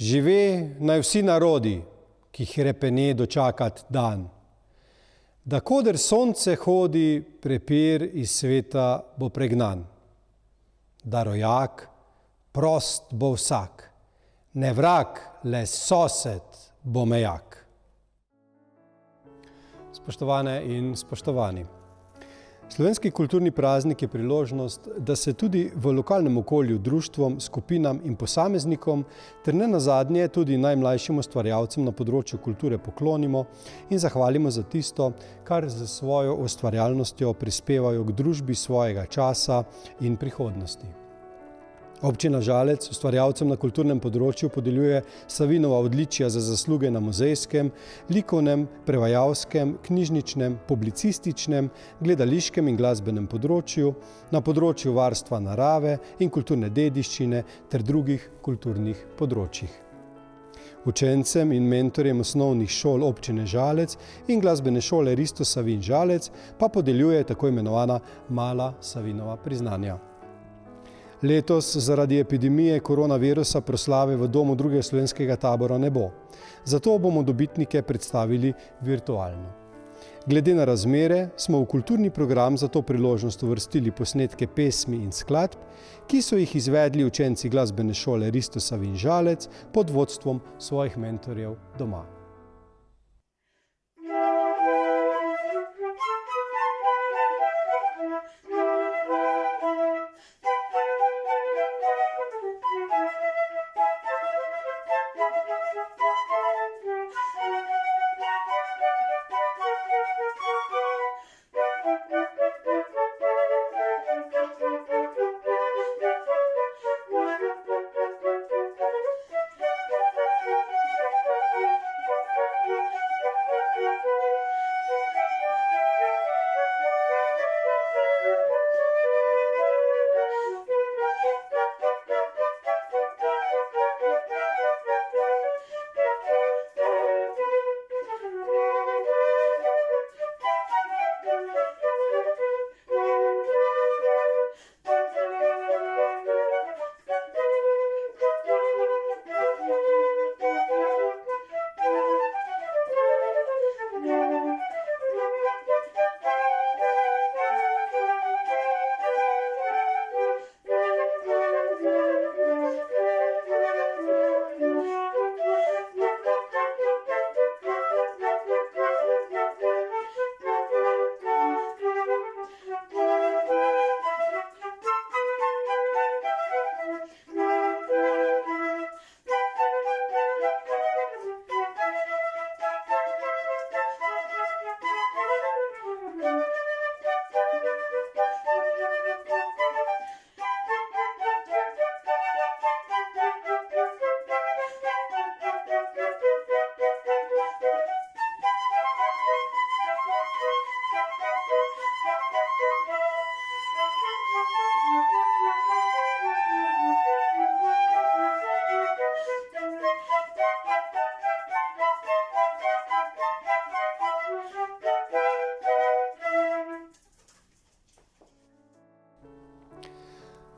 Žive naj vsi narodi, ki hrepene dočakat dan. Da koder sonce hodi, prepir iz sveta bo pregnan. Da rojak, prost bo vsak, ne vrag, le sosed bo mejak. Spoštovane in spoštovani. Slovenski kulturni praznik je priložnost, da se tudi v lokalnem okolju društvom, skupinam in posameznikom ter nenazadnje tudi najmlajšim ustvarjalcem na področju kulture poklonimo in zahvalimo za tisto, kar z svojo ustvarjalnostjo prispevajo k družbi svojega časa in prihodnosti. Občina Žalec ustvarjalcem na kulturnem področju podeljuje Savinova odličja za zasluge na muzejskem, likovnem, prevajalskem, knjižničnem, publicističnem, gledališkem in glasbenem področju, na področju varstva narave in kulturne dediščine ter drugih kulturnih področjih. Učencem in mentorjem osnovnih šol občine Žalec in glasbene šole Risto Savin Žalec pa podeljuje tako imenovana mala Savinova priznanja. Letos zaradi epidemije koronavirusa proslave v domu drugega slovenskega tabora ne bo. Zato bomo dobitnike predstavili virtualno. Glede na razmere smo v kulturni program za to priložnost uvrstili posnetke pesmi in skladb, ki so jih izvedli učenci glasbene šole Risto Savin Žalec pod vodstvom svojih mentorjev doma.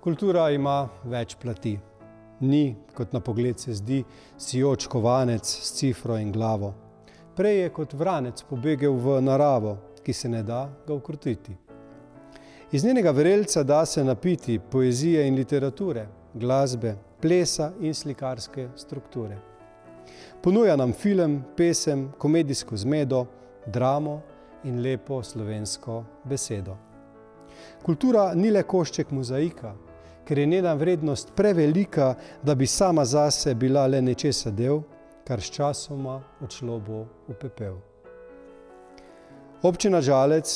Kultura ima več plati. Ni, kot na pogled se zdi, sijoč kovanec s cifro in glavo. Prej je kot vranec pobegel v naravo, ki se ne da ga ukrotiti. Iz njenega vrelca da se napiti poezije in literature, glasbe, plesa in slikarske strukture. Ponuja nam film, pesem, komedijsko zmedo, dramo in lepo slovensko besedo. Kultura ni le košček mozaika, ker je njena vrednost prevelika, da bi sama zase bila le nečesa del, kar sčasoma odšlo bo v pepel. Občina Žalec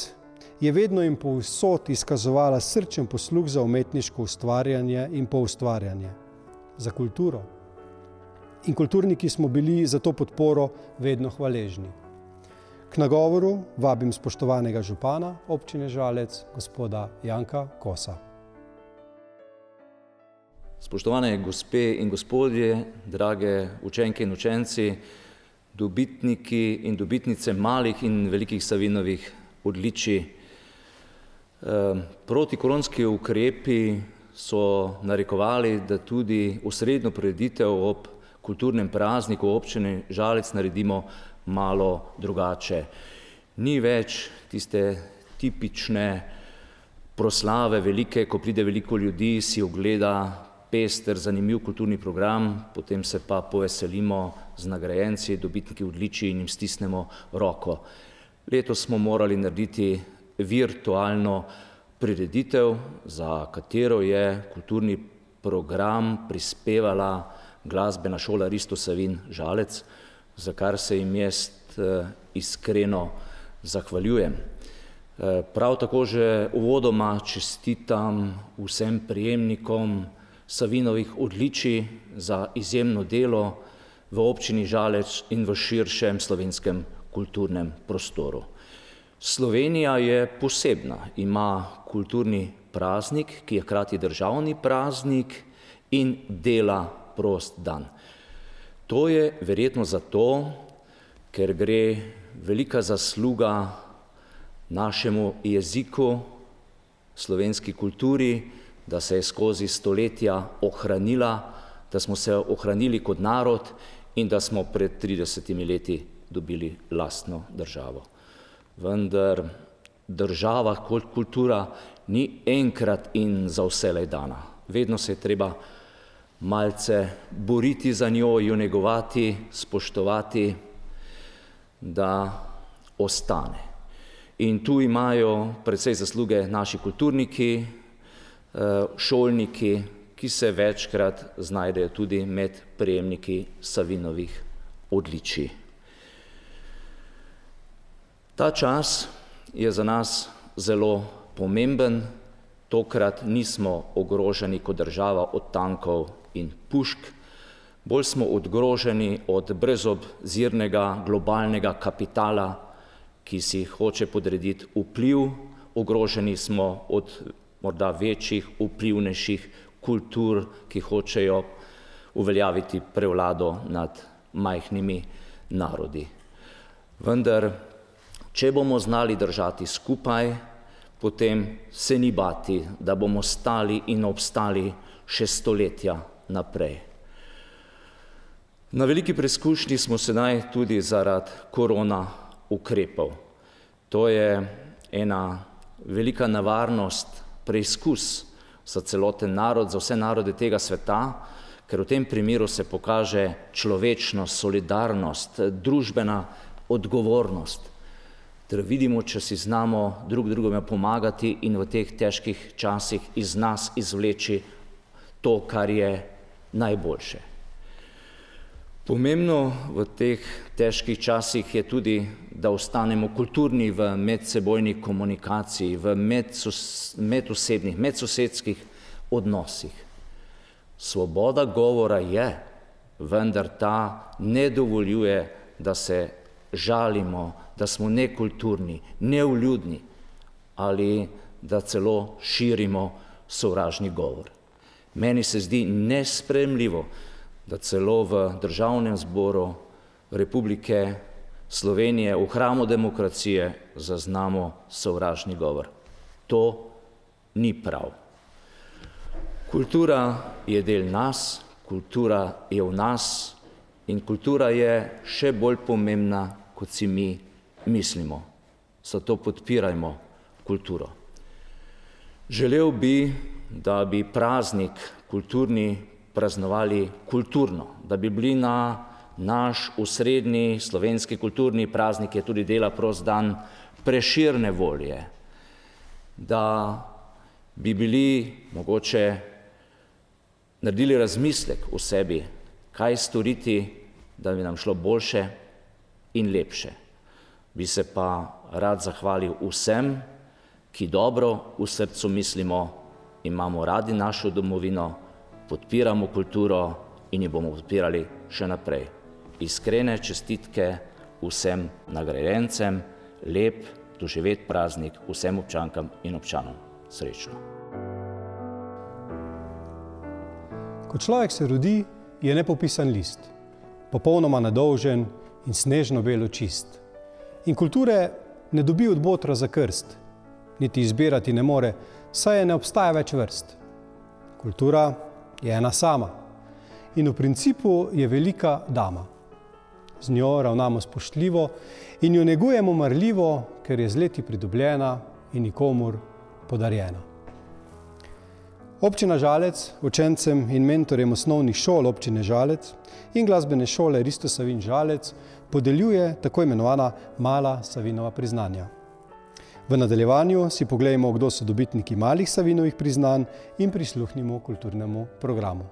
je vedno in povsod izkazovala srčen posluh za umetniško ustvarjanje in poustvarjanje, za kulturo. In kulturniki smo bili za to podporo vedno hvaležni. K nagovoru vabim spoštovanega župana občine Žalec, gospoda Janka Kosa. Spoštovane gospe in gospodje, drage učenke in učenci, dobitniki in dobitnice malih in velikih Savinovih odličij. Protikoronski ukrepi so narekovali, da tudi osrednjo prireditev ob kulturnem prazniku občine Žalec naredimo malo drugače. Ni več tiste tipične proslave velike, ko pride veliko ljudi, si ogleda pester, zanimiv kulturni program, potem se pa poveselimo z nagrajenci, dobitniki odličij in jim stisnemo roko. Letos smo morali narediti virtualno prireditev, za katero je kulturni program prispevala glasbena šola Risto Savin Žalec, za kar se jim jaz iskreno zahvaljujem. Prav tako že uvodoma čestitam vsem prejemnikom Savinovih odličij za izjemno delo v občini Žalec in v širšem slovenskem kulturnem prostoru. Slovenija je posebna, ima kulturni praznik, ki je hkrati državni praznik in dela prost dan. To je verjetno zato, ker gre velika zasluga našemu jeziku, slovenski kulturi, da se je skozi stoletja ohranila, da smo se ohranili kot narod in da smo pred 30 leti dobili lastno državo. Vendar država kot kultura ni enkrat in za vselej dana. Vedno se je treba malce boriti za njo, jo negovati, spoštovati, da ostane. In tu imajo precej zasluge naši kulturniki, šolniki, ki se večkrat znajdejo tudi med prejemniki Savinovih odličij. Ta čas je za nas zelo pomemben. Tokrat nismo ogroženi kot država od tankov in pušk, bolj smo ogroženi od brezobzirnega globalnega kapitala, ki si hoče podrediti vpliv, ogroženi smo od morda večjih, vplivnejših kultur, ki hočejo uveljaviti prevlado nad majhnimi narodi. Vendar, če bomo znali držati skupaj, potem se ni bati, da bomo stali in obstali še stoletja naprej. Na veliki preizkušnji smo sedaj tudi zaradi korona ukrepov. To je ena velika nevarnost, preizkus za celoten narod, za vse narode tega sveta, ker v tem primeru se pokaže človečnost, solidarnost, družbena odgovornost. Ter vidimo, če si znamo drug drugemu pomagati in v teh težkih časih iz nas izvleči to, kar je najboljše. Pomembno v teh težkih časih je tudi, da ostanemo kulturni v medsebojni komunikaciji, v medosebnih, medsosedskih odnosih. Svoboda govora je, vendar ta ne dovoljuje, da se žalimo, da smo nekulturni, nevljudni ali da celo širimo sovražni govor. Meni se zdi nesprejemljivo, da celo v Državnem zboru Republike Slovenije, v hramu demokracije, zaznamo sovražni govor. To ni prav. Kultura je del nas, kultura je v nas in kultura je še bolj pomembna, kot si mi mislimo. Zato podpirajmo kulturo. Želel bi, da bi praznik kulturni praznovali kulturno, da bi bili na naš osrednji slovenski kulturni praznik, je tudi dela prost dan, preširne volje, da bi bili mogoče naredili razmislek v sebi, kaj storiti, da bi nam šlo boljše in lepše. Bi se pa rad zahvalil vsem, ki dobro v srcu mislimo, imamo radi našo domovino, podpiramo kulturo in jo bomo podpirali še naprej. Iskrene čestitke vsem nagrajencem, lep, doživet praznik vsem občankam in občanom. Srečno. Ko človek se rodi, je nepopisan list, popolnoma nedolžen in snežno belo čist. In kulture ne dobi od botra za krst, niti izbirati ne more, saj je ne obstaja več vrst. Kultura je ena sama in v principu je velika dama. Z njo ravnamo spoštljivo in jo negujemo marljivo, ker je z leti pridobljena in nikomur podarjena. Občina Žalec učencem in mentorjem osnovnih šol občine Žalec in glasbene šole Risto Savinj Žalec podeljuje tako imenovana mala Savinjova priznanja. V nadaljevanju si poglejmo, kdo so dobitniki malih Savinjovih priznanj in prisluhnimo kulturnemu programu.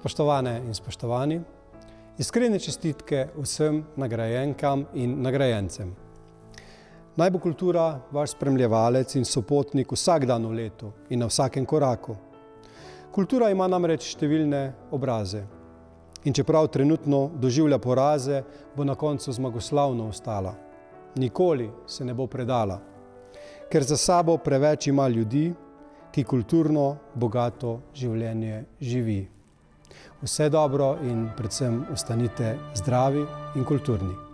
Spoštovane in spoštovani, iskrene čestitke vsem nagrajenkam in nagrajencem. Naj bo kultura vaš spremljevalec in sopotnik vsak dan v letu in na vsakem koraku. Kultura ima namreč številne obraze. In čeprav trenutno doživlja poraze, bo na koncu zmagoslavno ostala. Nikoli se ne bo predala, ker za sabo preveč ima ljudi, ki kulturno, bogato življenje živi. Vse dobro in predvsem ostanite zdravi in kulturni.